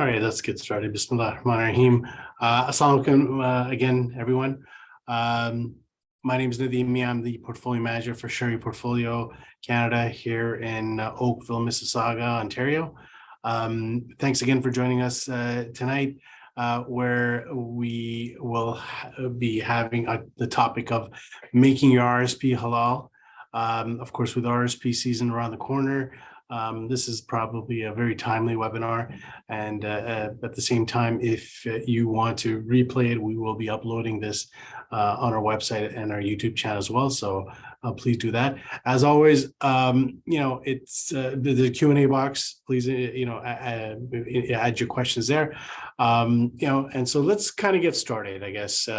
right, let's get started. Bismillah ar-Rahman ar-Rahim. Assalamu alaikum again, everyone. My name is Nadeem Mian. I'm the portfolio manager for Sharia Portfolio Canada here in Oakville, Mississauga, Ontario. Thanks again for joining us tonight, where we will be having the topic of making your RRSP halal. Of course, with RRSP season around the corner, this is probably a very timely webinar, and at the same time, if you want to replay it, we will be uploading this on our website and our YouTube channel as well. So please do that. As always, it's the Q&A box. Please, add your questions there. And so let's kind of get started, I guess.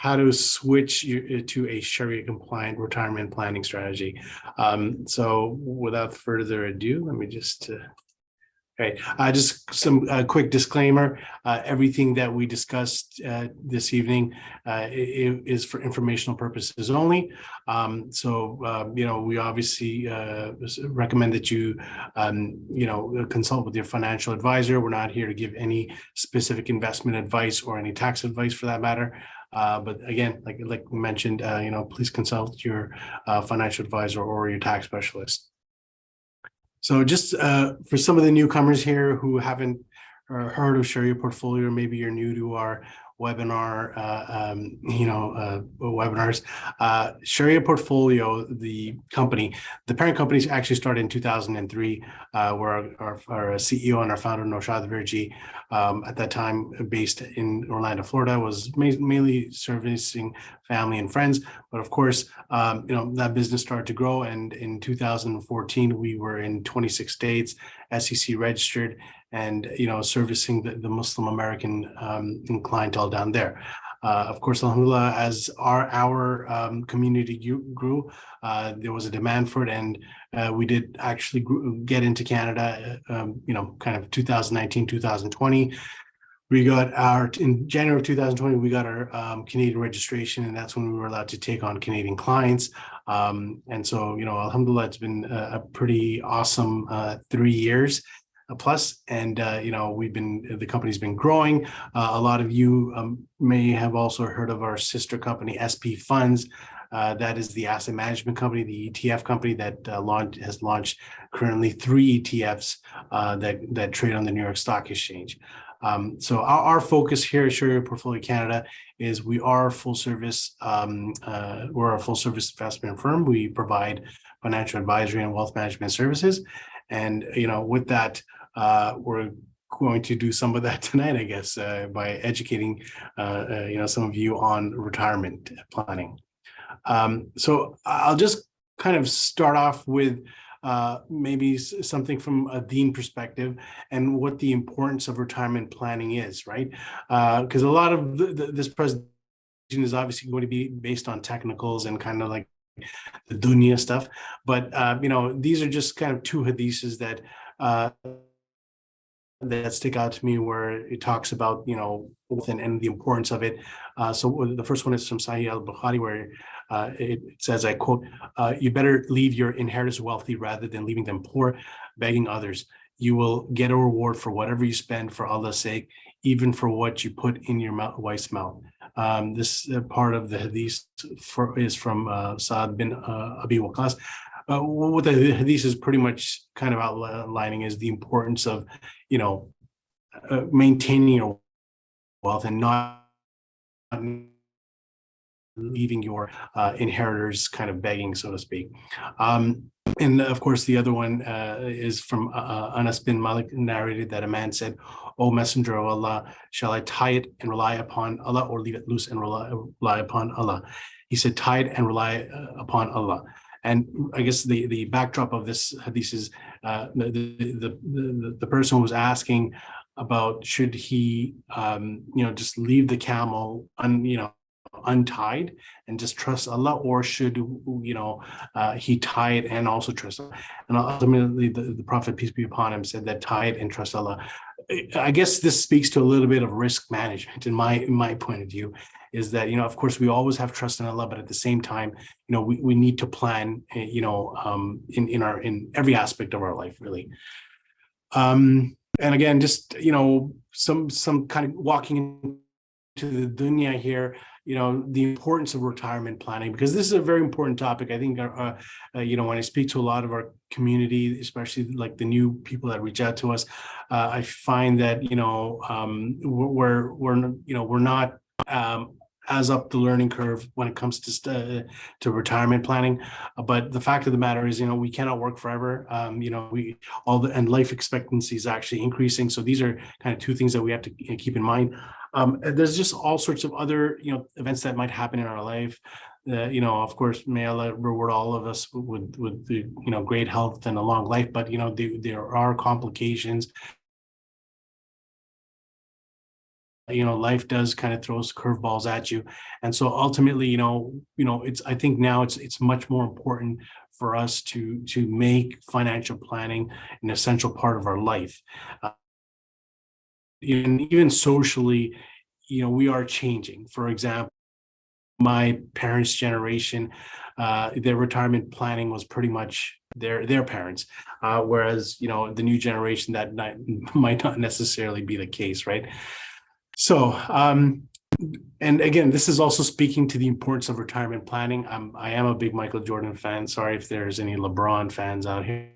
How to switch to a Sharia-compliant retirement planning strategy. So without further ado, let me just, just some quick disclaimer. Everything that we discussed this evening is for informational purposes only. We obviously recommend that you, consult with your financial advisor. We're not here to give any specific investment advice or any tax advice for that matter. But again, like we mentioned, please consult your financial advisor or your tax specialist. So just for some of the newcomers here who haven't heard of Sharia Portfolio, maybe you're new to our webinar, webinars. Sharia Portfolio, the company, the parent company actually started in 2003, where our CEO and our founder, Noshad Virji, at that time based in Orlando, Florida, was mainly servicing family and friends. But of course, that business started to grow. And in 2014, we were in 26 states, SEC registered, and servicing the Muslim American clientele down there. Of course, alhamdulillah, as our community grew, there was a demand for it, and we did actually get into Canada, kind of 2019, 2020. We got in January of 2020, we got our Canadian registration, and that's when we were allowed to take on Canadian clients. And so, alhamdulillah, it's been a pretty awesome 3 years plus, and the company's been growing. A lot of you may have also heard of our sister company, SP Funds. That is the asset management company, the ETF company that has launched currently 3 ETFs that trade on the New York Stock Exchange. So our focus here at Sharia Portfolio Canada is we are a full service, we're a full service investment firm. We provide financial advisory and wealth management services. And, with that, we're going to do some of that tonight, I guess, by educating, some of you on retirement planning. So I'll just kind of start off with maybe something from a Deen perspective and what the importance of retirement planning is, right? Because a lot of this presentation is obviously going to be based on technicals and kind of like the Dunya stuff. But, these are just kind of 2 hadiths that stick out to me, where it talks about, and the importance of it. So the first one is from Sahih al-Bukhari, where it says, I quote, "You better leave your inheritors wealthy rather than leaving them poor, begging others. You will get a reward for whatever you spend for Allah's sake, even for what you put in your wife's mouth." This part of the hadith is from Sa'd bin Abi Waqqas. What the hadith is pretty much kind of outlining is the importance of, maintaining your wealth and not leaving your inheritors kind of begging, so to speak. And of course, the other one is from Anas bin Malik, narrated that a man said, "O Messenger of Allah, shall I tie it and rely upon Allah, or leave it loose and rely upon Allah?" He said, "Tie it and rely upon Allah." And I guess the backdrop of this hadith is the person was asking about, should he just leave the camel untied and just trust Allah, or should he tie it and also trust Allah? And ultimately the Prophet, peace be upon him, said that tie it and trust Allah. I guess this speaks to a little bit of risk management in my point of view, is that, of course, we always have trust in Allah, but at the same time, we need to plan, in every aspect of our life, really. And again, just, some kind of walking into the dunya here, the importance of retirement planning, because this is a very important topic. I think, when I speak to a lot of our community, especially like the new people that reach out to us, I find that, we're not, as up the learning curve when it comes to retirement planning. But the fact of the matter is, we cannot work forever. And life expectancy is actually increasing. So these are kind of two things that we have to keep in mind. There's just all sorts of other, events that might happen in our life. Of course, may Allah reward all of us with the, great health and a long life. But, there are complications. Life does kind of throws curveballs at you. And so ultimately, I think now it's much more important for us to make financial planning an essential part of our life. And even socially, we are changing. For example, my parents' generation, their retirement planning was pretty much their parents, whereas the new generation, that might not necessarily be the case, right? So, and again, this is also speaking to the importance of retirement planning. I am a big Michael Jordan fan. Sorry if there's any LeBron fans out here.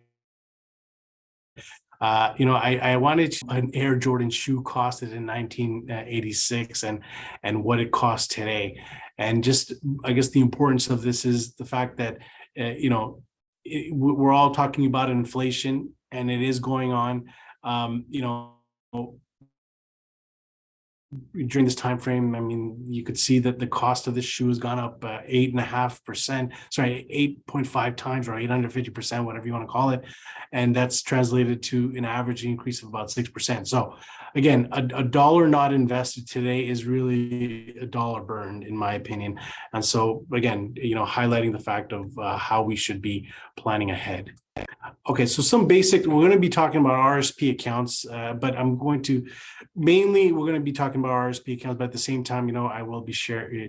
I wanted an Air Jordan shoe costed in 1986 and what it costs today. And just, I guess the importance of this is the fact that, we're all talking about inflation, and it is going on. During this time frame, I mean, you could see that the cost of this shoe has gone up 8.5%, sorry, 8.5 times, or 850%, whatever you want to call it. And that's translated to an average increase of about 6%. So again, a dollar not invested today is really a dollar burned, in my opinion. And so again, highlighting the fact of how we should be planning ahead. Okay, so some basic, we're going to be talking about RRSP accounts, but we're going to be talking about RRSP accounts, but at the same time, I will be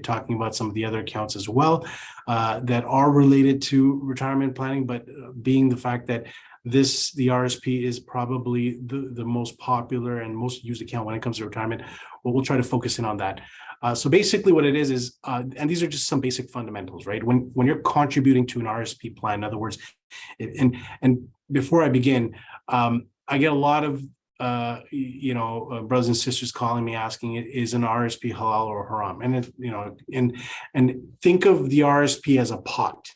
talking about some of the other accounts as well that are related to retirement planning, but being the fact that the RRSP is probably the most popular and most used account when it comes to retirement. Well, we'll try to focus in on that. So basically what it is, and these are just some basic fundamentals, right? When you're contributing to an RRSP plan, in other words, and before I begin, I get a lot of, brothers and sisters calling me asking, is an RRSP halal or haram? And, and think of the RRSP as a pot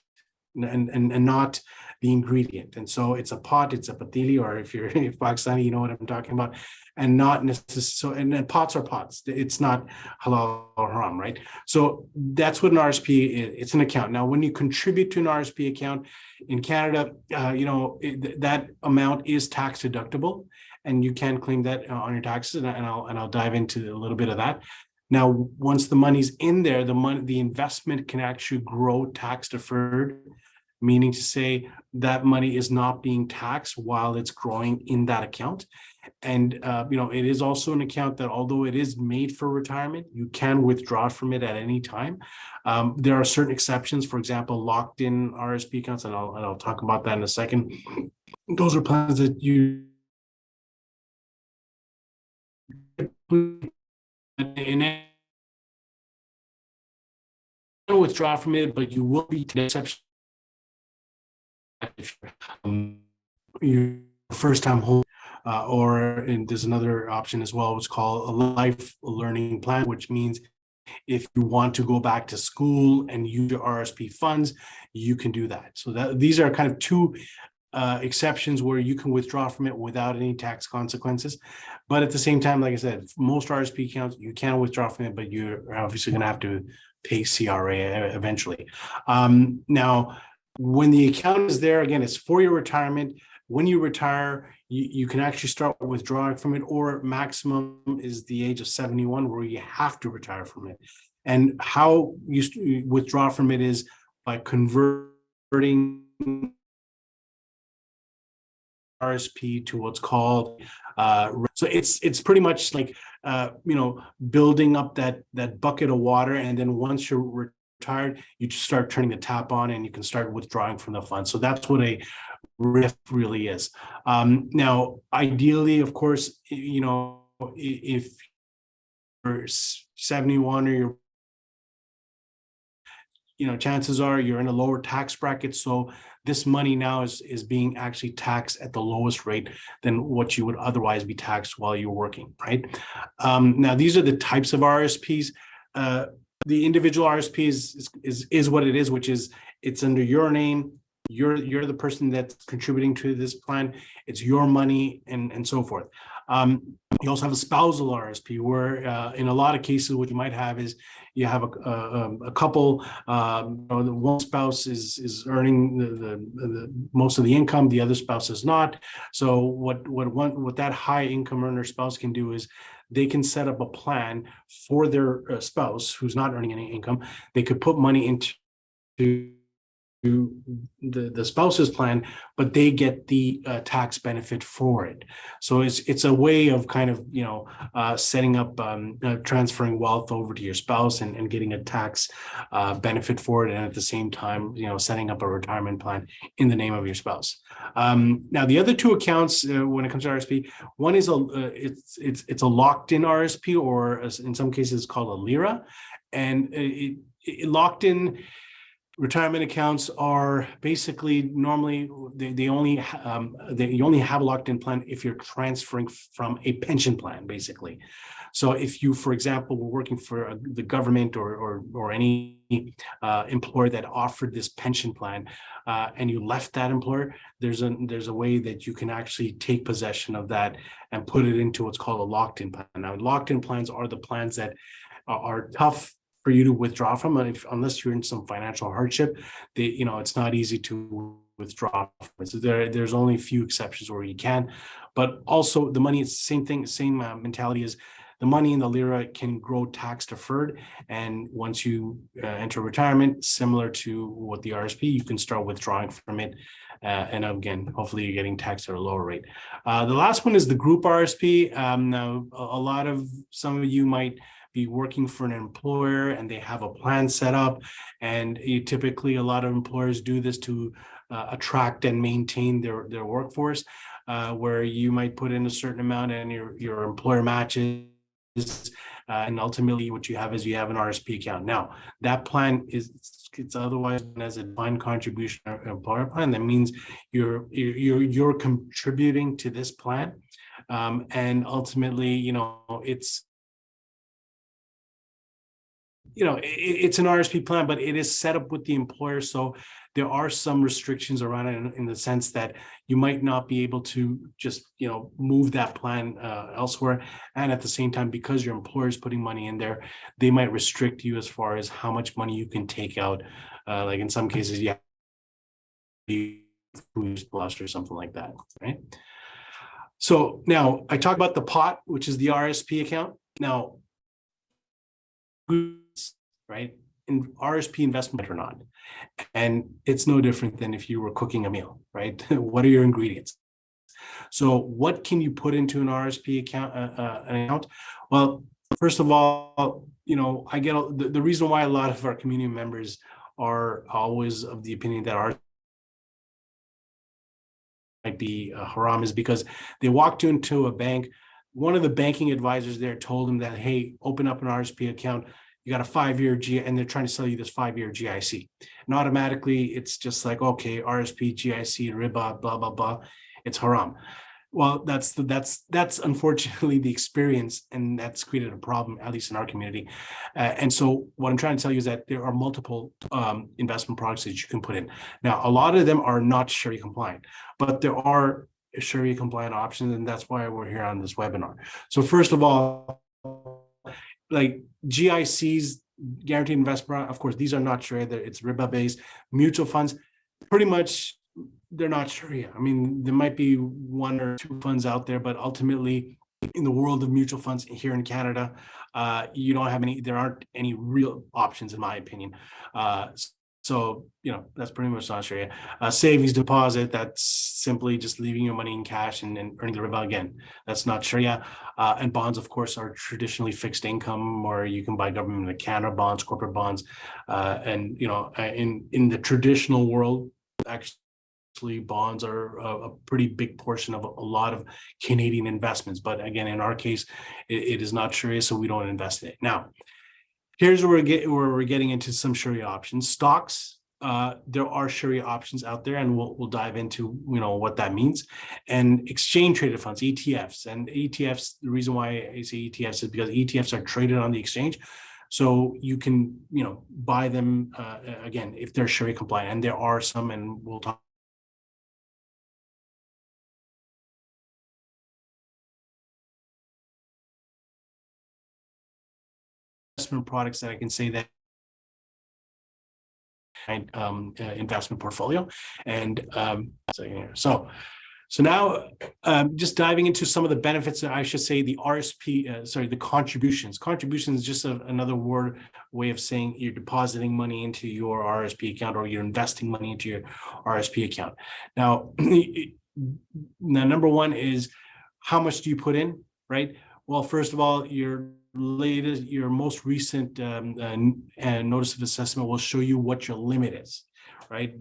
and not the ingredient. And so it's a pot, it's a patili, or if you're Pakistani, you know what I'm talking about, and not necessarily, and then pots are pots. It's not halal or haram, right? So that's what an RRSP is. It's an account. Now, when you contribute to an RRSP account in Canada, that amount is tax deductible, and you can claim that on your taxes, and I'll dive into a little bit of that. Now, once the money's in there, the investment can actually grow tax deferred, meaning to say that money is not being taxed while it's growing in that account. And, it is also an account that, although it is made for retirement, you can withdraw from it at any time. There are certain exceptions, for example, locked in RRSP accounts, and I'll talk about that in a second. Those are plans that you withdraw from it, but you will be to exception if your first time home, and there's another option as well, which called a life learning plan, which means if you want to go back to school and use your RRSP funds, you can do that. So these are kind of two exceptions where you can withdraw from it without any tax consequences. But at the same time, like I said, most RRSP accounts, you can withdraw from it, but you're obviously going to have to pay CRA eventually. Now, when the account is there, again, it's for your retirement. When you retire, you can actually start withdrawing from it, or maximum is the age of 71 where you have to retire from it. And how you withdraw from it is by converting RRSP to what's called so it's pretty much like building up that bucket of water, and then once you're retired, you just start turning the tap on and you can start withdrawing from the fund. So that's what a RIF really is. Now, ideally, of course, if you're 71 or you're, chances are you're in a lower tax bracket. So this money now is being actually taxed at the lowest rate than what you would otherwise be taxed while you're working, right? Now, these are the types of RSPs. The individual RSP is what it is, which is it's under your name. You're the person that's contributing to this plan. It's your money and so forth. You also have a spousal RSP where in a lot of cases, what you might have is you have a couple, one spouse is earning the most of the income, the other spouse is not. So what that high income earner spouse can do is they can set up a plan for their spouse who's not earning any income. They could put money into the spouse's plan, but they get the tax benefit for it. So it's a way of kind of setting up transferring wealth over to your spouse and getting a tax benefit for it, and at the same time setting up a retirement plan in the name of your spouse. Now the other two accounts when it comes to RSP, one is it's a locked-in RSP, or in some cases it's called a LIRA, and it locked-in retirement accounts are basically normally you only have a locked-in plan if you're transferring from a pension plan, basically. So if you, for example, were working for the government or any employer that offered this pension plan, and you left that employer, there's a way that you can actually take possession of that and put it into what's called a locked-in plan. Now, locked-in plans are the plans that are tough for you to withdraw from, unless you're in some financial hardship. It's not easy to withdraw from. So there's only a few exceptions where you can, but also the money is the same thing, same mentality as the money in the LIRA can grow tax deferred. And once you enter retirement, similar to what the RSP, you can start withdrawing from it. And again, hopefully you're getting taxed at a lower rate. The last one is the group RSP. Now, some of you might be working for an employer and they have a plan set up, and typically a lot of employers do this to attract and maintain their workforce, where you might put in a certain amount and your employer matches, and ultimately what you have is you have an RSP account. Now that plan it's otherwise known as a defined contribution employer plan. That means you're contributing to this plan, and ultimately it's an RSP plan, but it is set up with the employer. So there are some restrictions around it in the sense that you might not be able to just, move that plan elsewhere. And at the same time, because your employer is putting money in there, they might restrict you as far as how much money you can take out. Like in some cases, you have to be plus or something like that, right? So now I talk about the pot, which is the RSP account. Now, right, in RSP investment or not, and it's no different than if you were cooking a meal, right? What are your ingredients? So what can you put into an RSP account? Well, first of all, I get the reason why a lot of our community members are always of the opinion that ours might be haram is because they walked into a bank. One of the banking advisors there told them that, hey, open up an RSP account. You got a 5-year G, and they're trying to sell you this 5-year GIC. And automatically, it's just like, okay, RSP, GIC, riba, blah, blah, blah. It's haram. Well, that's unfortunately the experience, and that's created a problem, at least in our community. And so what I'm trying to tell you is that there are multiple investment products that you can put in. Now, a lot of them are not Sharia compliant, but there are Sharia compliant options, and that's why we're here on this webinar. So first of all, like GICs, guaranteed investment, of course, these are not Sharia, it's riba based. Mutual funds, pretty much they're not Sharia. I mean, there might be 1 or 2 funds out there, but ultimately in the world of mutual funds here in Canada, there aren't any real options in my opinion. So, that's pretty much not Sharia. Savings deposit, that's simply just leaving your money in cash and earning the riba again. That's not Sharia. And bonds, of course, are traditionally fixed income, or you can buy government of Canada bonds, corporate bonds. In the traditional world, actually, bonds are a pretty big portion of a lot of Canadian investments. But again, in our case, it is not Sharia, so we don't invest in it. Now, here's where we're getting into some Sharia options. Stocks, there are Sharia options out there, and we'll dive into what that means. And exchange traded funds, ETFs. And ETFs, the reason why I say ETFs is because ETFs are traded on the exchange. So you can buy them again if they're Sharia compliant, and there are some, and we'll talk investment products that I can say that investment portfolio. And so now just diving into some of the benefits, I should say the the contributions. Contributions is just another way of saying you're depositing money into your RRSP account, or you're investing money into your RRSP account. Now, number one is how much do you put in, right? Well, first of all, your most recent notice of assessment will show you what your limit is, right?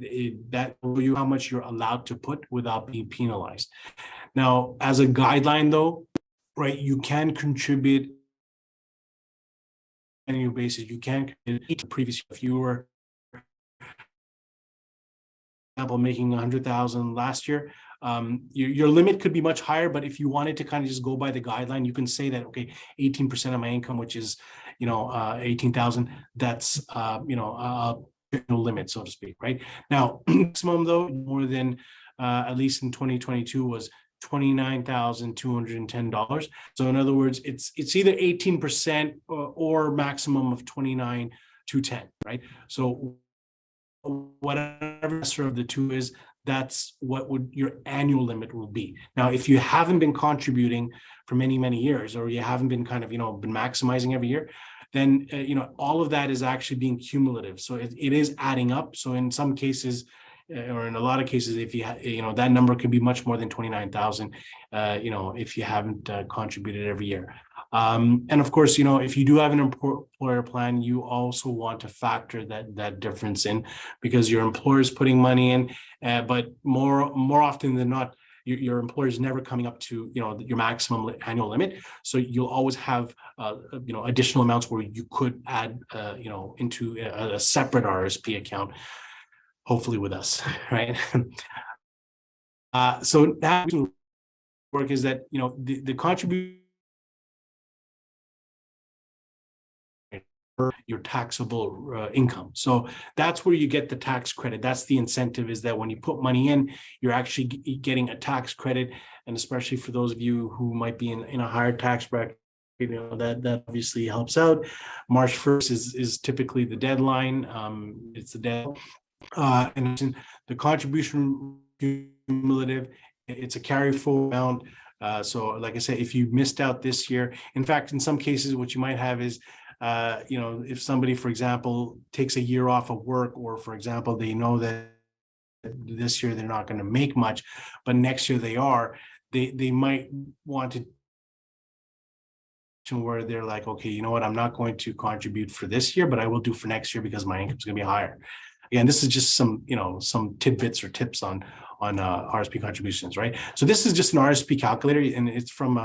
That will show you how much you're allowed to put without being penalized. Now, as a guideline though, right, you can contribute on an annual basis. You can contribute to previous, if you were, for example, making 100,000 last year, your limit could be much higher. But if you wanted to kind of just go by the guideline, you can say that, okay, 18% of my income, which is 18,000, that's no limit, so to speak, right? Now, maximum though, more than at least in 2022 was $29,210. So in other words, it's either 18% or maximum of 29,210, right? So whatever of the two is, that's what your annual limit will be. Now, if you haven't been contributing for many, many years, or you haven't been kind of, been maximizing every year, then, all of that is actually being cumulative. So it is adding up. So in some cases, or in a lot of cases, if you that number could be much more than 29,000, if you haven't contributed every year. And of course, if you do have an employer plan, you also want to factor that difference in, because your employer is putting money in, but more often than not, your employer is never coming up to your maximum annual limit. So you'll always have additional amounts where you could add into a separate RRSP account, hopefully with us, right? So that work is that the contribution, your taxable income. So that's where you get the tax credit. That's the incentive, is that when you put money in, you're actually getting a tax credit. And especially for those of you who might be in a higher tax bracket, that obviously helps out. March 1st is typically the deadline. It's the deadline. And the contribution cumulative, it's a carry forward amount. So like I said, if you missed out this year, in fact, in some cases, what you might have is, if somebody, for example, takes a year off of work, or for example, they know that this year they're not going to make much, but next year they might want to where they're like, okay, you know what, I'm not going to contribute for this year, but I will do for next year because my income is going to be higher. Again, this is just some tidbits or tips on RSP contributions, right? So this is just an RSP calculator, and it's from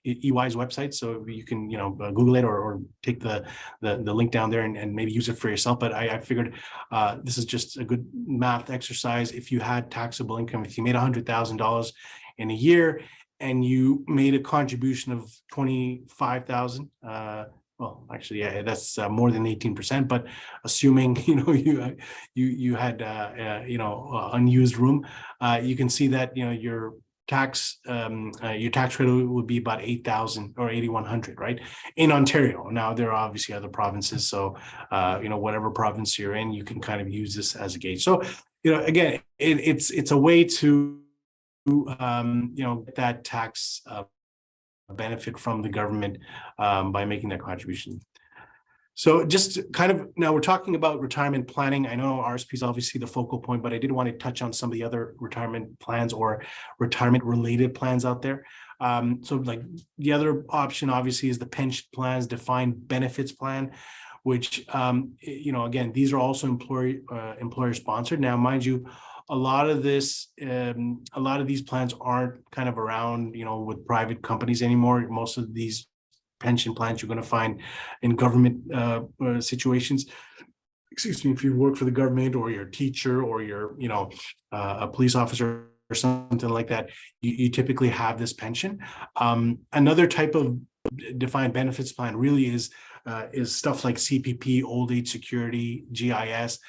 EY's website. So you can Google it, or take the link down there and maybe use it for yourself. But I figured this is just a good math exercise. If you had taxable income, if you made $100,000 in a year and you made a contribution of 25,000. Well, actually, yeah, that's more than 18%. But assuming you had unused room, you can see that your tax credit would be about 8,000 or 8,100, right? In Ontario. Now there are obviously other provinces, so whatever province you're in, you can kind of use this as a gauge. So again, it's a way to get that tax benefit from the government by making that contribution. So just kind of, now we're talking about retirement planning. I know RSP is obviously the focal point, but I did want to touch on some of the other retirement plans or retirement related plans out there. So like the other option obviously is the pension plans, defined benefits plan, which again, these are also employer sponsored. Now, mind you, a lot of this, a lot of these plans aren't kind of around, with private companies anymore. Most of these pension plans you're going to find in government situations. Excuse me, if you work for the government or you're a teacher or you're, a police officer or something like that, you typically have this pension. Another type of defined benefits plan really is stuff like CPP, old age security, GIS,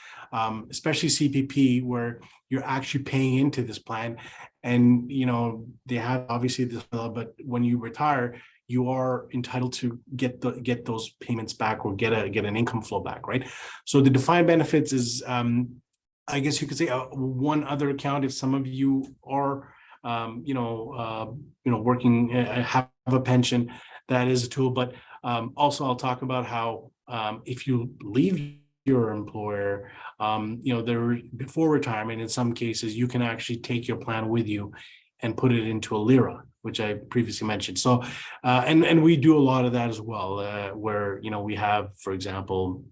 especially CPP, where you're actually paying into this plan, and they have obviously this, but when you retire, you are entitled to get those payments back or get an income flow back, right? So the defined benefits is, I guess you could say, one other account if some of you are, working, have a pension, that is a tool. But also, I'll talk about how if you leave your employer, there before retirement, in some cases, you can actually take your plan with you and put it into a lira, which I previously mentioned. So, and we do a lot of that as well, where we have, for example,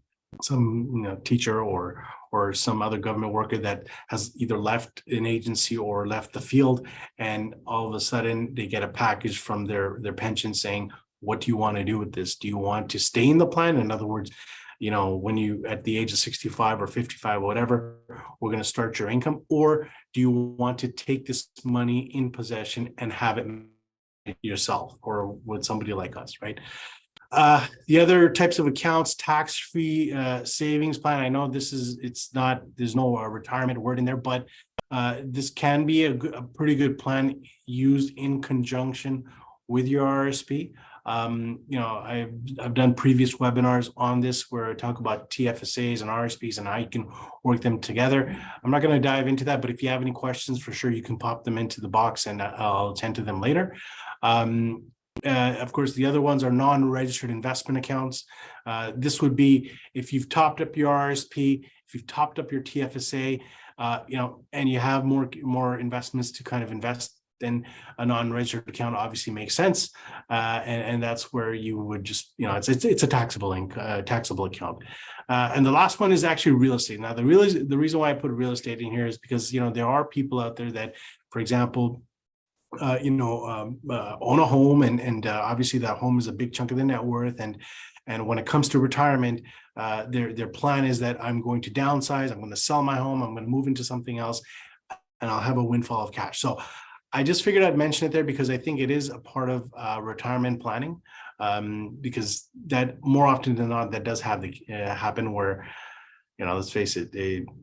some teacher or some other government worker that has either left an agency or left the field, and all of a sudden they get a package from their pension saying, what do you want to do with this? Do you want to stay in the plan? In other words, when you at the age of 65 or 55 or whatever, we're going to start your income, or do you want to take this money in possession and have it yourself or with somebody like us, right? The other types of accounts, tax-free savings plan. I know there's no retirement word in there, but this can be a pretty good plan used in conjunction with your RRSP. I've done previous webinars on this where I talk about TFSAs and RRSPs and how you can work them together. I'm not going to dive into that, but if you have any questions, for sure, you can pop them into the box and I'll attend to them later. Of course, the other ones are non-registered investment accounts. This would be if you've topped up your RRSP, if you've topped up your TFSA, and you have more investments to kind of invest, then a non-registered account obviously makes sense, and that's where you would just, it's a taxable account. And the last one is actually real estate. Now, the reason why I put real estate in here is because there are people out there that, for example, own a home, and obviously that home is a big chunk of the net worth, and when it comes to retirement, their plan is that I'm going to downsize, I'm going to sell my home, I'm going to move into something else, and I'll have a windfall of cash. So I just figured I'd mention it there because I think it is a part of retirement planning, because that more often than not, that does have happen where, let's face it,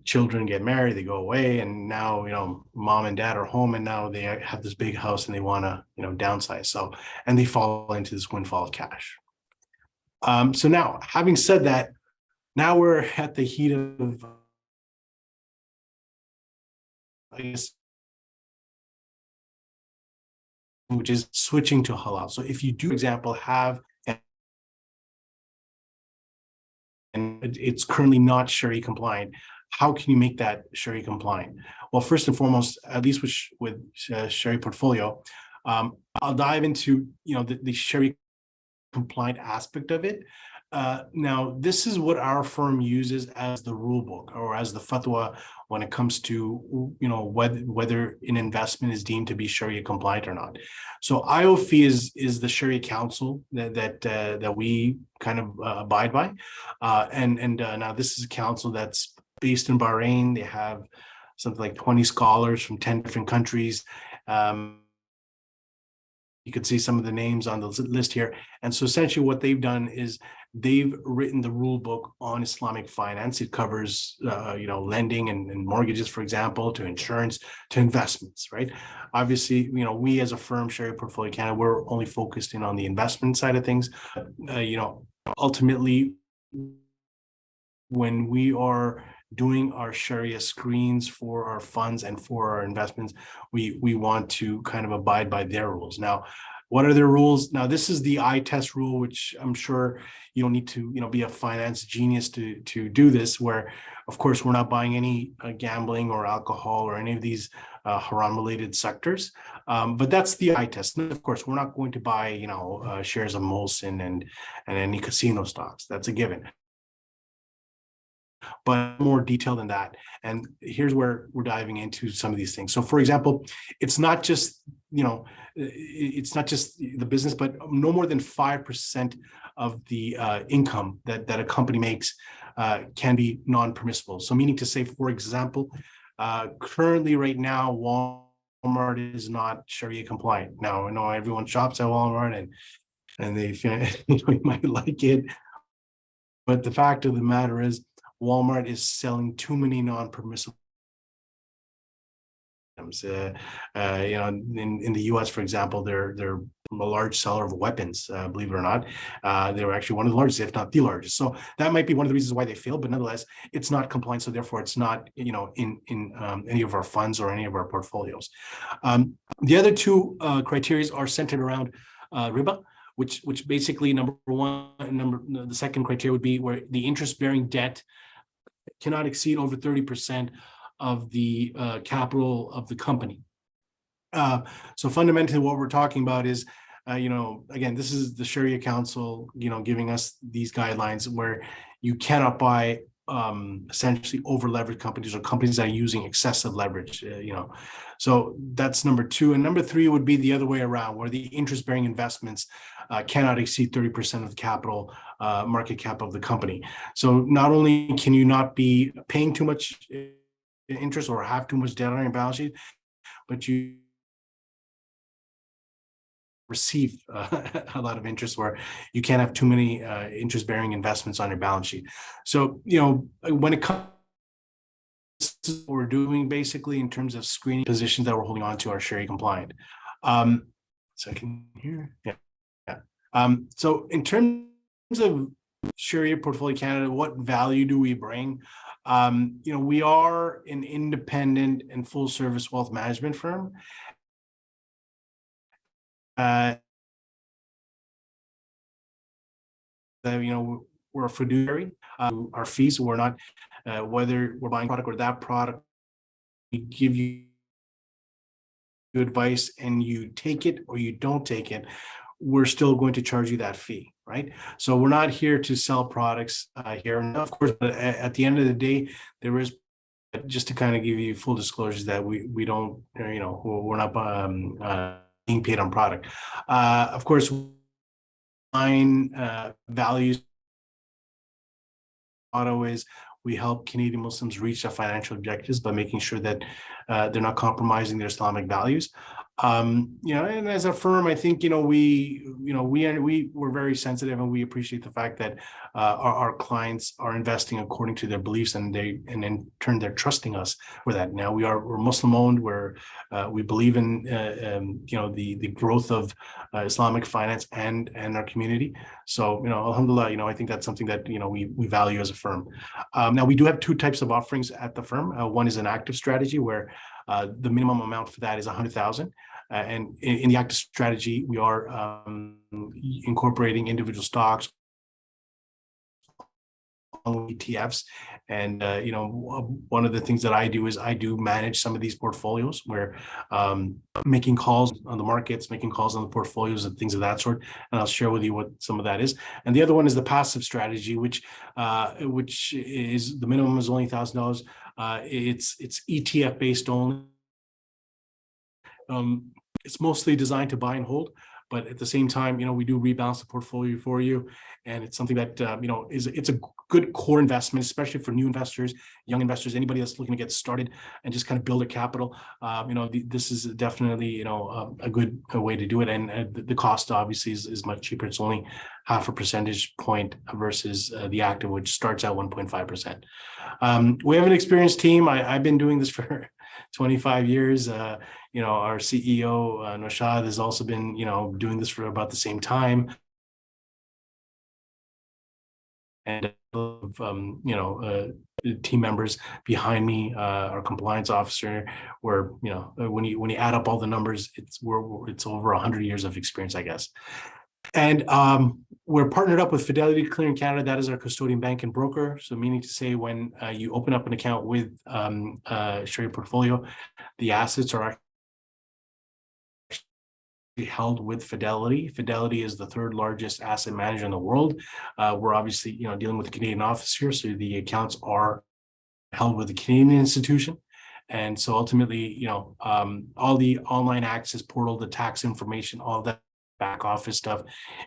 children get married, they go away, and now, mom and dad are home, and now they have this big house and they want to, downsize. So, and they fall into this windfall of cash. So now, having said that, now we're at the heat of, I guess, which is switching to halal. So if you do, for example, have, and it's currently not Sharia compliant, how can you make that Sharia compliant? Well, first and foremost, at least with Sharia portfolio, I'll dive into the Sharia compliant aspect of it. Now, this is what our firm uses as the rule book or as the fatwa when it comes to whether an investment is deemed to be Sharia compliant or not. So AAOIFI is the Sharia council that we kind of abide by, and now this is a council that's based in Bahrain. They have something like 20 scholars from 10 different countries. You could see some of the names on the list here. And so essentially what they've done is they've written the rule book on Islamic finance. It covers, lending and mortgages, for example, to insurance, to investments, right? Obviously, we as a firm, Sharia Portfolio Canada, we're only focused in on the investment side of things. Ultimately, when we are doing our Sharia screens for our funds and for our investments, we want to kind of abide by their rules. Now, what are their rules? Now, this is the eye test rule, which I'm sure you don't need to, be a finance genius to do this, where, of course, we're not buying any gambling or alcohol or any of these haram-related sectors. But that's the eye test. And of course, we're not going to buy, shares of Molson and any casino stocks. That's a given. but more detail than that. And here's where we're diving into some of these things. So for example, it's not just, it's not just the business, but no more than 5% of the income that a company makes can be non-permissible. So meaning to say, for example, currently right now, Walmart is not Sharia compliant. Now, I know everyone shops at Walmart and they you might like it, but the fact of the matter is Walmart is selling too many non-permissible items. In the U.S., for example, they're a large seller of weapons. Believe it or not, they were actually one of the largest, if not the largest. So that might be one of the reasons why they failed. But nonetheless, it's not compliant. So therefore, it's not in any of our funds or any of our portfolios. The other two criteria are centered around riba, which basically the second criteria would be where the interest-bearing debt cannot exceed over 30% of the capital of the company. So fundamentally, what we're talking about is, again, this is the Sharia Council, giving us these guidelines where you cannot buy essentially over leveraged companies or companies that are using excessive leverage, So that's number two. And number three would be the other way around, where the interest-bearing investments cannot exceed 30% of the capital market cap of the company. So not only can you not be paying too much interest or have too much debt on your balance sheet, but you receive a lot of interest where you can't have too many interest-bearing investments on your balance sheet. So, when it comes to what we're doing basically in terms of screening positions that we're holding on to are Sharia compliant. Second here. Yeah. So in terms of Sharia Portfolio Canada, what value do we bring? We are an independent and full service wealth management firm. We're a fiduciary. Our fees, we're not, whether we're buying product or that product, we give you advice and you take it or you don't take it, we're still going to charge you that fee, right? So we're not here to sell products here. And of course, at the end of the day, there is, just to kind of give you full disclosures, that we don't, we're not being paid on product. Of course, values motto is we help Canadian Muslims reach their financial objectives by making sure that they're not compromising their Islamic values. And as a firm, I think we're very sensitive, and we appreciate the fact that our clients are investing according to their beliefs, and in turn they're trusting us for that. Now we're Muslim owned. We believe in the growth of Islamic finance and our community. So alhamdulillah, I think that's something that we value as a firm. Now we do have two types of offerings at the firm. One is an active strategy where the minimum amount for that is 100,000. And in the active strategy, we are incorporating individual stocks, ETFs. And, one of the things that I do is I do manage some of these portfolios where making calls on the markets, making calls on the portfolios and things of that sort. And I'll share with you what some of that is. And the other one is the passive strategy, which is the minimum is only $1,000. It's ETF based only. It's mostly designed to buy and hold, but at the same time, we do rebalance the portfolio for you, and it's something that it's a good core investment, especially for new investors, young investors, anybody that's looking to get started and just kind of build their capital. This is definitely a good way to do it, and the cost obviously is much cheaper. It's only half a percentage point versus the active, which starts at 1.5%. We have an experienced team. I've been doing this for 25 years. Our CEO, Noshad, has also been, doing this for about the same time. And, team members behind me, our compliance officer, where, when you add up all the numbers, it's over 100 years of experience, I guess. And we're partnered up with Fidelity Clearing Canada. That is our custodian bank and broker. So meaning to say, when you open up an account with Sharia Portfolio, the assets are held with Fidelity. Fidelity is the third largest asset manager in the world. We're obviously, dealing with the Canadian office here, so the accounts are held with the Canadian institution. And so ultimately, all the online access portal, the tax information, all that back office stuff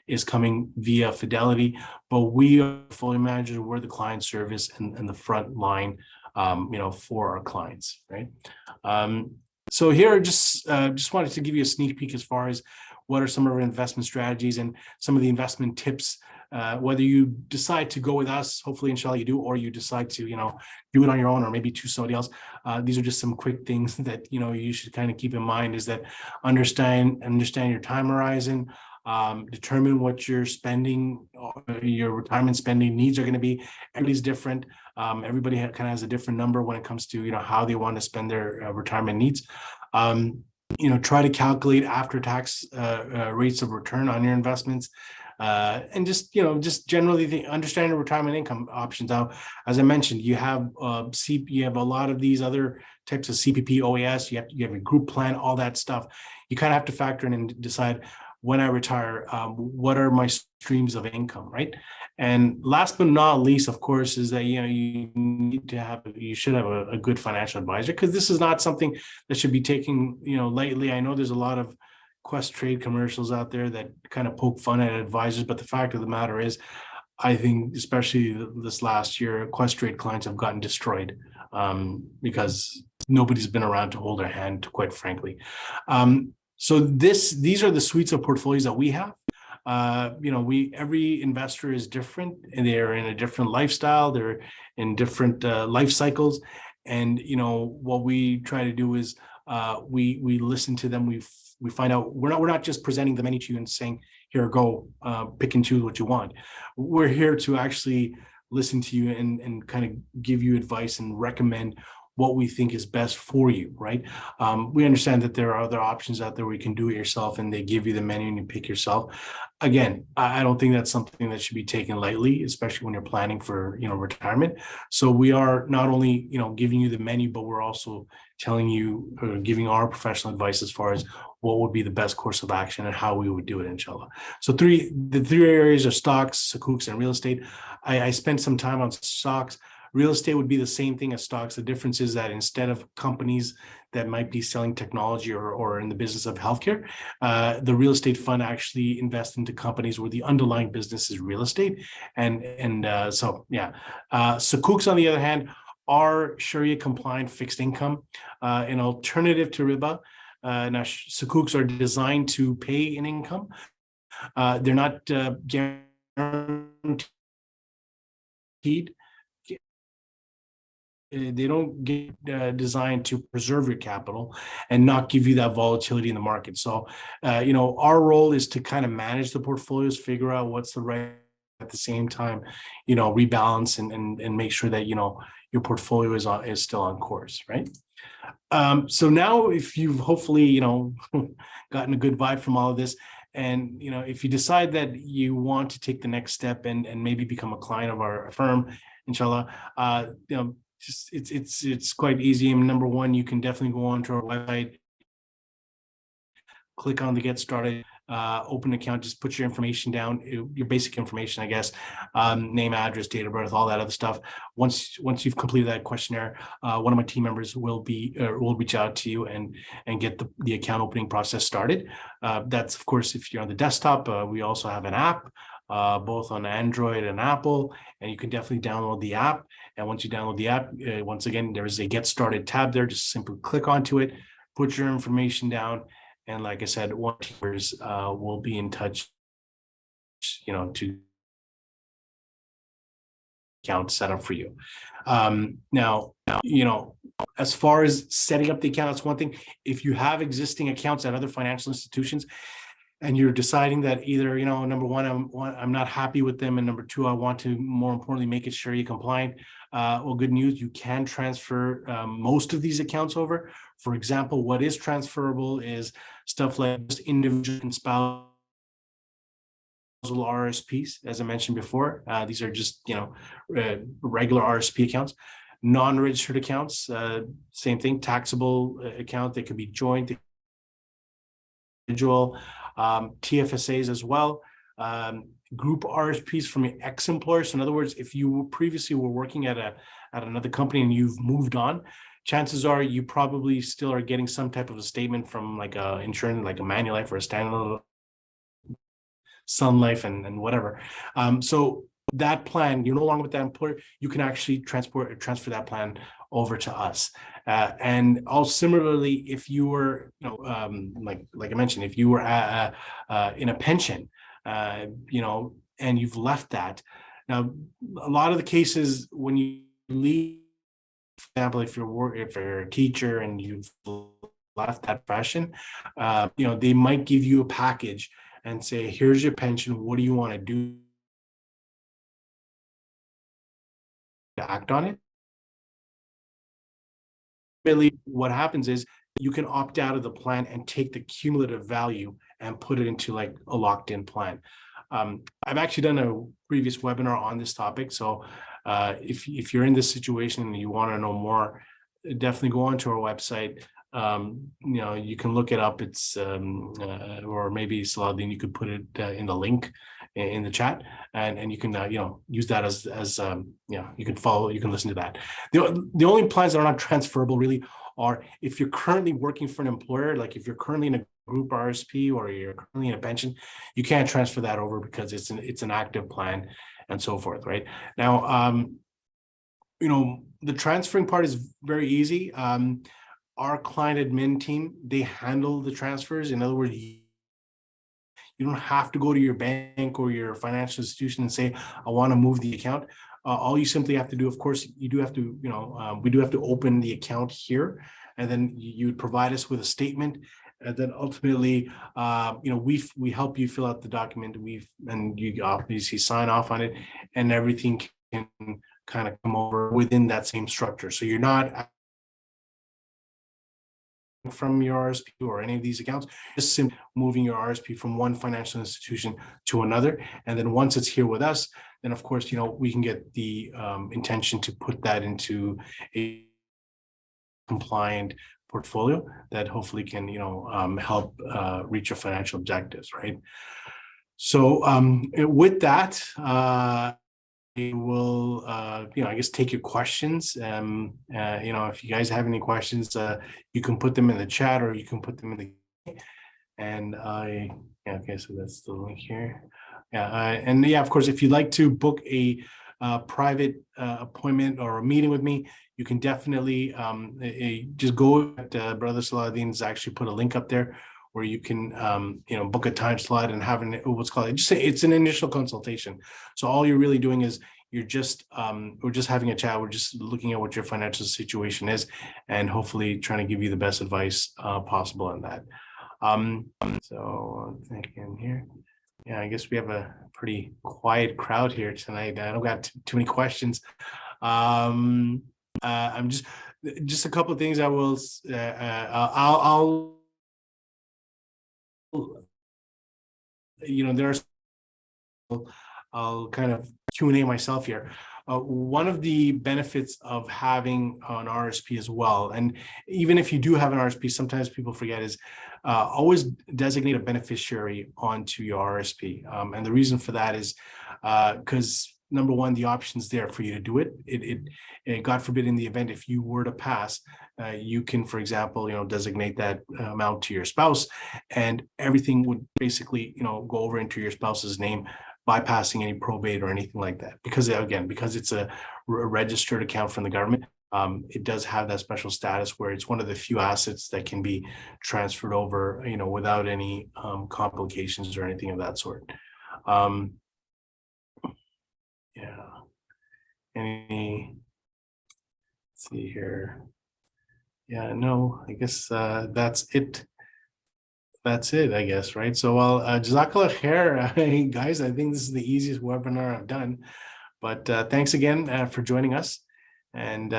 is coming via Fidelity, but we are fully managed. We're the client service and the front line, for our clients, right? So here, just wanted to give you a sneak peek as far as what are some of our investment strategies and some of the investment tips. Whether you decide to go with us, hopefully, inshallah, you do, or you decide to, do it on your own, or maybe choose somebody else. These are just some quick things that you should kind of keep in mind. Is that understand your time horizon, determine what your spending, your retirement spending needs are going to be. Everybody's different. Everybody kind of has a different number when it comes to how they want to spend their retirement needs. Try to calculate after-tax rates of return on your investments. And just generally understand your retirement income options. Now, as I mentioned, you have you have a lot of these other types of CPP, OAS. You have a group plan, all that stuff. You kind of have to factor in and decide, when I retire, what are my streams of income, right? And last but not least, of course, is that you should have a good financial advisor, because this is not something that should be taken lightly. I know there's a lot of Quest Trade commercials out there that kind of poke fun at advisors, but the fact of the matter is, I think especially this last year, Quest Trade clients have gotten destroyed because nobody's been around to hold their hand, quite frankly. So these are the suites of portfolios that we have. Every investor is different, and they're in a different lifestyle. They're in different life cycles, and what we try to do is we listen to them. We find out we're not just presenting the menu to you and saying, here, go pick and choose what you want. We're here to actually listen to you and kind of give you advice and recommend what we think is best for you, right? We understand that there are other options out there where you can do it yourself, and they give you the menu and you pick yourself. Again, I don't think that's something that should be taken lightly, especially when you're planning for retirement. So we are not only giving you the menu, but we're also telling you, giving our professional advice as far as what would be the best course of action and how we would do it, inshallah. So the three areas are stocks, sukuks, and real estate. I spent some time on stocks. Real estate would be the same thing as stocks. The difference is that instead of companies that might be selling technology or in the business of healthcare, the real estate fund actually invests into companies where the underlying business is real estate. Sukuks, on the other hand, are Sharia-compliant fixed income, an alternative to riba. Now, sukuks are designed to pay an income. They're not guaranteed. They don't get designed to preserve your capital and not give you that volatility in the market. So, our role is to kind of manage the portfolios, figure out what's the right, at the same time, rebalance and make sure that, your portfolio is still on course, right? So now, if you've hopefully, gotten a good vibe from all of this, and, if you decide that you want to take the next step and maybe become a client of our firm, inshallah, it's quite easy. And number one, you can definitely go onto our website, click on the get started, open an account, just put your information down, your basic information, I guess, name, address, date of birth, all that other stuff. Once you've completed that questionnaire, one of my team members will reach out to you and get the account opening process started. That's, of course, if you're on the desktop. We also have an app, both on Android and Apple, and you can definitely download the app. And once you download the app, once again, there is a get started tab there. Just simply click onto it, put your information down, and like I said, one of our teams will be in touch, to account set up for you. Now, as far as setting up the account, that's one thing. If you have existing accounts at other financial institutions, and you're deciding that either, number one, I'm not happy with them, and number two, I want to, more importantly, make it Sharia compliant. Well, good news, you can transfer most of these accounts over. For example, what is transferable is stuff like just individual and spousal RRSPs, as I mentioned before. These are just, regular RRSP accounts. Non-registered accounts, same thing, taxable account. They could be joint, individual. TFSAs as well, group RSPs from your ex-employer. So in other words, if you previously were working at another company and you've moved on, chances are you probably still are getting some type of a statement from like a insurance, like a Manulife or a Standard Sun Life and whatever. So that plan, you're no longer with that employer, you can actually transfer that plan over to us. And also similarly, if you were, like I mentioned, if you were in a pension, and you've left that. Now, a lot of the cases when you leave, for example, if you're a teacher and you've left that profession, they might give you a package and say, here's your pension. What do you want to do to act on it? Really, what happens is you can opt out of the plan and take the cumulative value and put it into like a locked-in plan. I've actually done a previous webinar on this topic. So if you're in this situation and you want to know more, definitely go onto our website. You can look it up. It's or maybe Saladin, you could put it in the link in the chat, and you can use that as you can follow, you can listen to that. The only plans that are not transferable really are if you're currently working for an employer, like if you're currently in a group RSP or you're currently in a pension, you can't transfer that over because it's an active plan and so forth, right? Now, the transferring part is very easy. Our client admin team, they handle the transfers. In other words, you don't have to go to your bank or your financial institution and say, I want to move the account. All you simply have to do, of course, you do have to, we do have to open the account here, and then you provide us with a statement. And then ultimately, we help you fill out the document. And you obviously sign off on it, and everything can kind of come over within that same structure. So you're not from your RSP or any of these accounts, just simply moving your RSP from one financial institution to another. And then once it's here with us, then of course, we can get the intention to put that into a compliant portfolio that hopefully can, help reach your financial objectives, right? So with that, we will, I guess, take your questions. If you guys have any questions, you can put them in the chat or you can put them in the, and okay, so that's the link here. Of course, if you'd like to book a private appointment or a meeting with me, you can definitely just go at Brother Saladin's actually put a link up there where you can, book a time slot and have what's called, just say it's an initial consultation. So all you're really doing is we're just having a chat. We're just looking at what your financial situation is and hopefully trying to give you the best advice possible on that. So thinking here. Yeah, I guess we have a pretty quiet crowd here tonight. I don't got too many questions. I'm just a couple of things I will, I'll kind of Q&A myself here. One of the benefits of having an RSP as well, and even if you do have an RSP, sometimes people forget, is always designate a beneficiary onto your RSP. And the reason for that is because number one, the option's there for you to do it. It God forbid, in the event if you were to pass, you can, for example, designate that amount to your spouse, and everything would basically, go over into your spouse's name, bypassing any probate or anything like that. Because it's a registered account from the government, it does have that special status where it's one of the few assets that can be transferred over, without any complications or anything of that sort. Let's see here. Yeah, no, I guess that's it. That's it, I guess, right? So, well, Jazakallah khair, guys. I think this is the easiest webinar I've done. But thanks again for joining us. And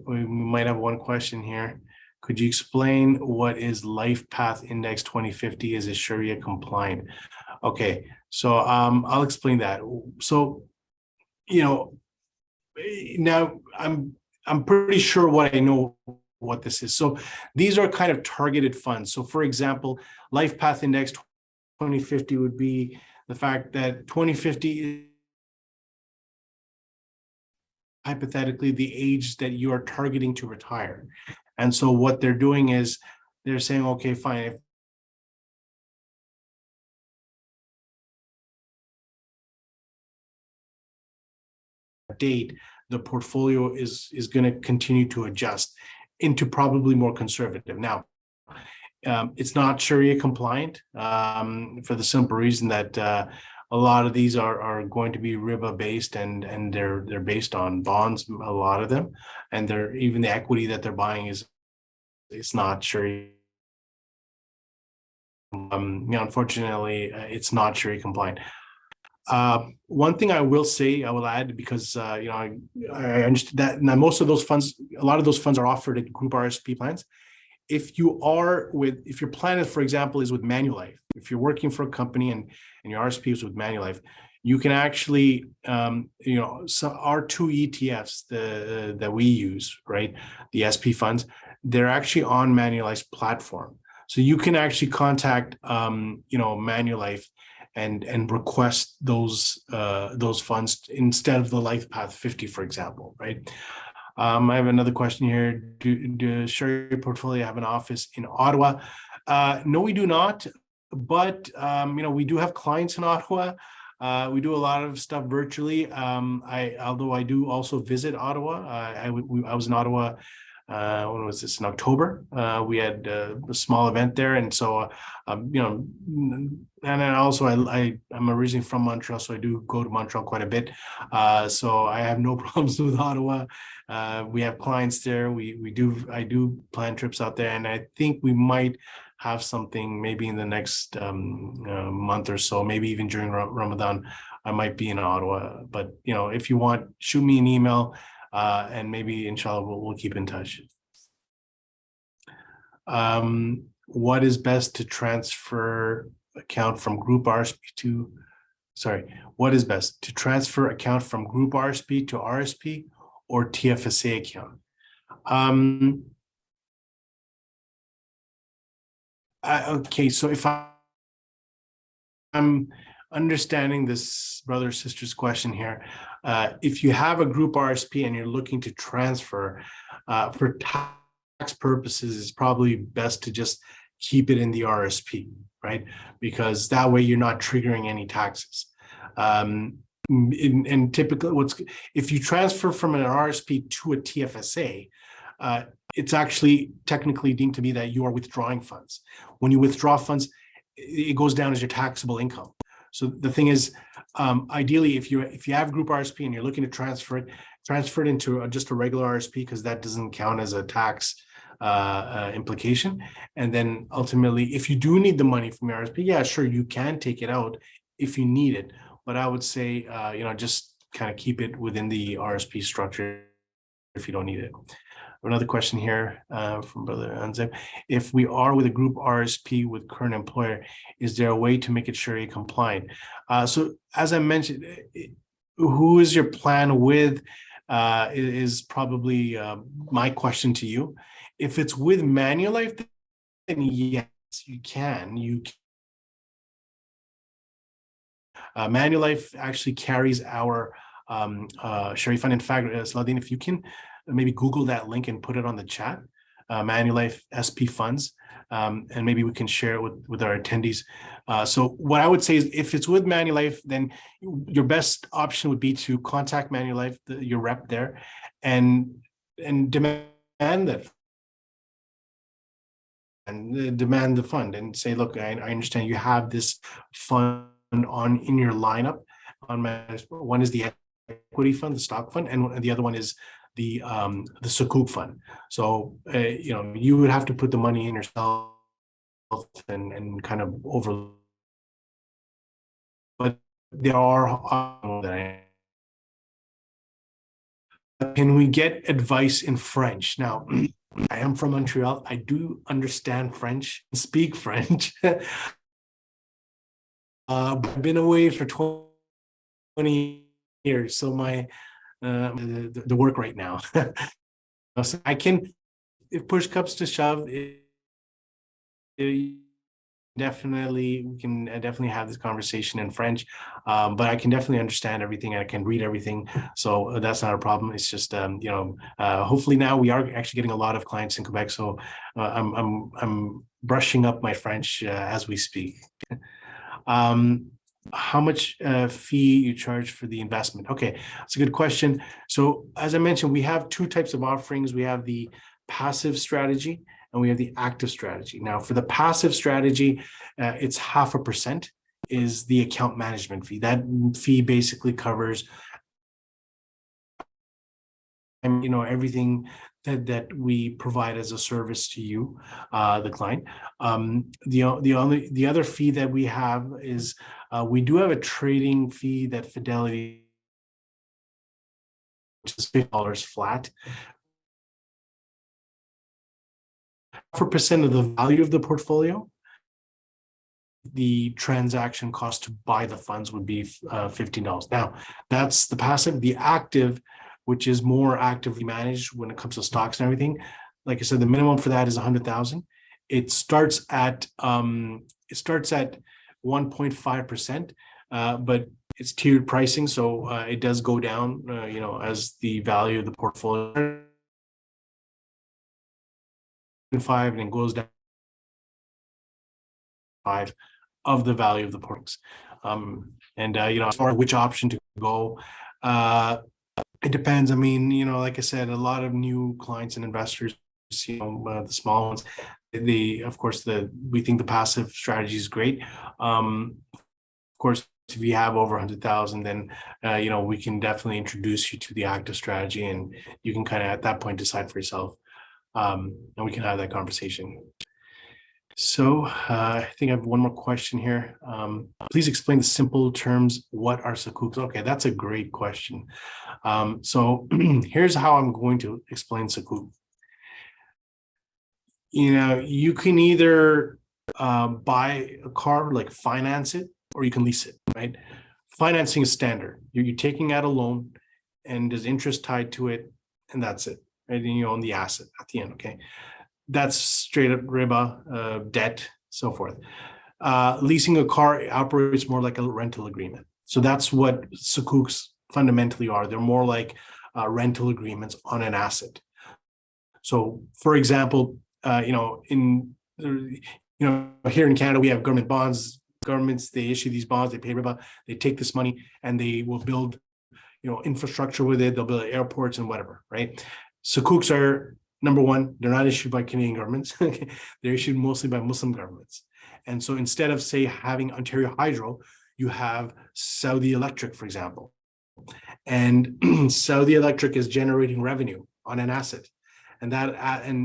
we might have one question here. Could you explain what is Life Path Index 2050? Is it Sharia compliant? Okay, so I'll explain that. So, now I'm pretty sure what I know what this is. So these are kind of targeted funds. So for example, Life Path Index 2050 would be the fact that 2050 is hypothetically the age that you are targeting to retire. And so what they're doing is they're saying, okay, fine, if date, the portfolio is going to continue to adjust into probably more conservative. Now, it's not Sharia compliant for the simple reason that a lot of these are going to be riba based, and they're based on bonds, a lot of them, and they're even the equity that they're buying is it's not Sharia. Unfortunately, it's not Sharia compliant. One thing I will say, I will add, because I understand that now most of those funds, a lot of those funds are offered at group RSP plans. If your plan is, for example, is with Manulife, if you're working for a company and your RSP is with Manulife, you can actually, so our two ETFs that we use, right, the SP funds, they're actually on Manulife's platform. So you can actually contact, Manulife and request those funds instead of the LifePath 50, for example, right? I have another question here. Do Sharia portfolio have an office in Ottawa? No, we do not. But we do have clients in Ottawa. We do a lot of stuff virtually. Although I do also visit Ottawa. I was in Ottawa. When was this? In October. We had a small event there, and so and then also I'm originally from Montreal, so I do go to Montreal quite a bit. So I have no problems with Ottawa. We have clients there. I do plan trips out there, and I think we might have something maybe in the next month or so, maybe even during Ramadan. I might be in Ottawa, but if you want, shoot me an email. And maybe inshallah we'll keep in touch. What is best to transfer account from group RSP to, what is best to transfer account from group RSP to RSP or TFSA account? Okay, so if I'm understanding this brother or sister's question here, if you have a group RSP and you're looking to transfer for tax purposes, it's probably best to just keep it in the RSP, right? Because that way you're not triggering any taxes. And typically, if you transfer from an RSP to a TFSA, it's actually technically deemed to be that you are withdrawing funds. When you withdraw funds, it goes down as your taxable income. So the thing is, ideally, if you have group RSP and you're looking to transfer it into just a regular RSP, because that doesn't count as a tax implication. And then ultimately, if you do need the money from your RSP, yeah, sure, you can take it out if you need it. But I would say, just kind of keep it within the RSP structure if you don't need it. Another question here from Brother Anzeb. If we are with a group RSP with current employer, is there a way to make it Sharia compliant? So as I mentioned, who is your plan with is probably my question to you. If it's with Manulife, then yes, you can. Manulife actually carries our Sharia fund. In fact, Saladin, if you can maybe Google that link and put it on the chat, Manulife SP funds, and maybe we can share it with our attendees. So what I would say is, if it's with Manulife, then your best option would be to contact Manulife, your rep there, and demand that, and demand the fund, and say, look, I understand you have this fund in your lineup. One is the equity fund, the stock fund, and the other one is the Sukuk fund. So you would have to put the money in yourself and kind of over. But there are. Can we get advice in French? Now, I am from Montreal. I do understand French, speak French. I've been away for 20 years, so my the work right now. So I can, if push comes to shove, we can definitely have this conversation in French, but I can definitely understand everything. I can read everything, so that's not a problem. It's just hopefully now we are actually getting a lot of clients in Quebec, so I'm brushing up my French as we speak. How much fee you charge for the investment? Okay, that's a good question. So as I mentioned, we have two types of offerings. We have the passive strategy and we have the active strategy. Now, for the passive strategy, it's 0.5% is the account management fee. That fee basically covers everything that we provide as a service to you, the client. The other fee that we have is we do have a trading fee that Fidelity, which is $50 flat. 4% of the value of the portfolio, the transaction cost to buy the funds would be $15. Now, that's the passive. The active, which is more actively managed when it comes to stocks and everything. Like I said, the minimum for that is 100,000. It starts at 1.5%, but it's tiered pricing, so it does go down, as the value of the portfolio. 5 and it goes down 5 of the value of the portfolio. As far as which option to go, it depends. I mean, like I said, a lot of new clients and investors, the small ones, we think the passive strategy is great. Of course, if you have over 100,000, then we can definitely introduce you to the active strategy, and you can kind of at that point decide for yourself, and we can have that conversation. So I think I have one more question here. Please explain the simple terms. What are sukuks? Okay, that's a great question. So here's how I'm going to explain sukuk. You can either buy a car, like finance it, or you can lease it, right? Financing is standard. You're taking out a loan and there's interest tied to it, and that's it, right? And you own the asset at the end, okay? That's straight up riba, debt, so forth. Leasing a car operates more like a rental agreement. So that's what sukuks fundamentally are. They're more like rental agreements on an asset. So, for example, here in Canada, we have government bonds. Governments, they issue these bonds, they pay riba, they take this money and they will build, infrastructure with it. They'll build airports and whatever, right? Sukuks are, number one, they're not issued by Canadian governments. They're issued mostly by Muslim governments. And so instead of, say, having Ontario Hydro, you have Saudi Electric, for example. And Saudi Electric is generating revenue on an asset. And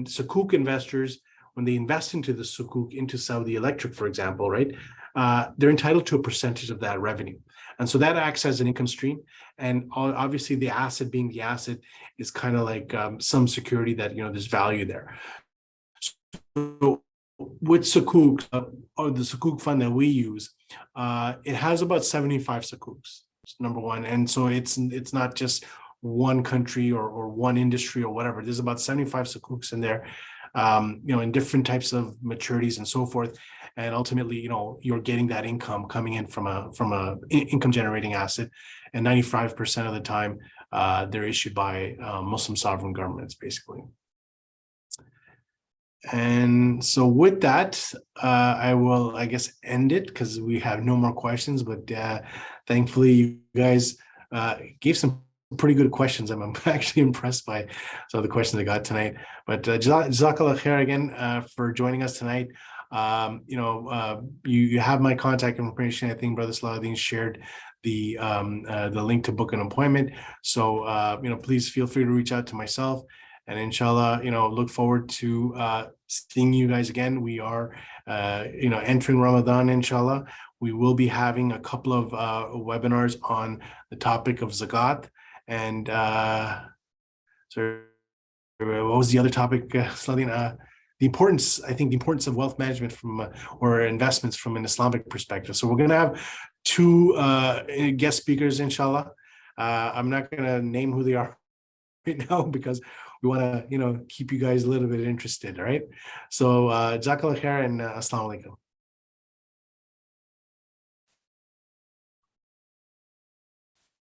sukuk investors, when they invest into the sukuk, into Saudi Electric, for example, right, they're entitled to a percentage of that revenue. And so that acts as an income stream. And obviously the asset being the asset is kind of like some security that, there's value there. So with sukuk, or the sukuk fund that we use, it has about 75 sukuks, number one. And so it's not just one country or one industry or whatever. There's about 75 sukuks in there, in different types of maturities and so forth. And ultimately, you're getting that income coming in from a income generating asset. And 95% of the time, they're issued by Muslim sovereign governments, basically. And so with that, I will, I guess, end it because we have no more questions. But thankfully, you guys gave some pretty good questions. I'm actually impressed by some of the questions I got tonight. But Jazakallah khair again for joining us tonight. You have my contact information. I think Brother Salahuddin shared the link to book an appointment. So please feel free to reach out to myself. And inshallah, look forward to seeing you guys again. We are, entering Ramadan, inshallah. We will be having a couple of webinars on the topic of zakat. And so what was the other topic, Salahuddin? The importance of wealth management or investments from an Islamic perspective. So we're going to have two guest speakers, inshallah. I'm not going to name who they are right now because we want to, keep you guys a little bit interested. All right. So, Jazakallah khair and Assalamu alaikum.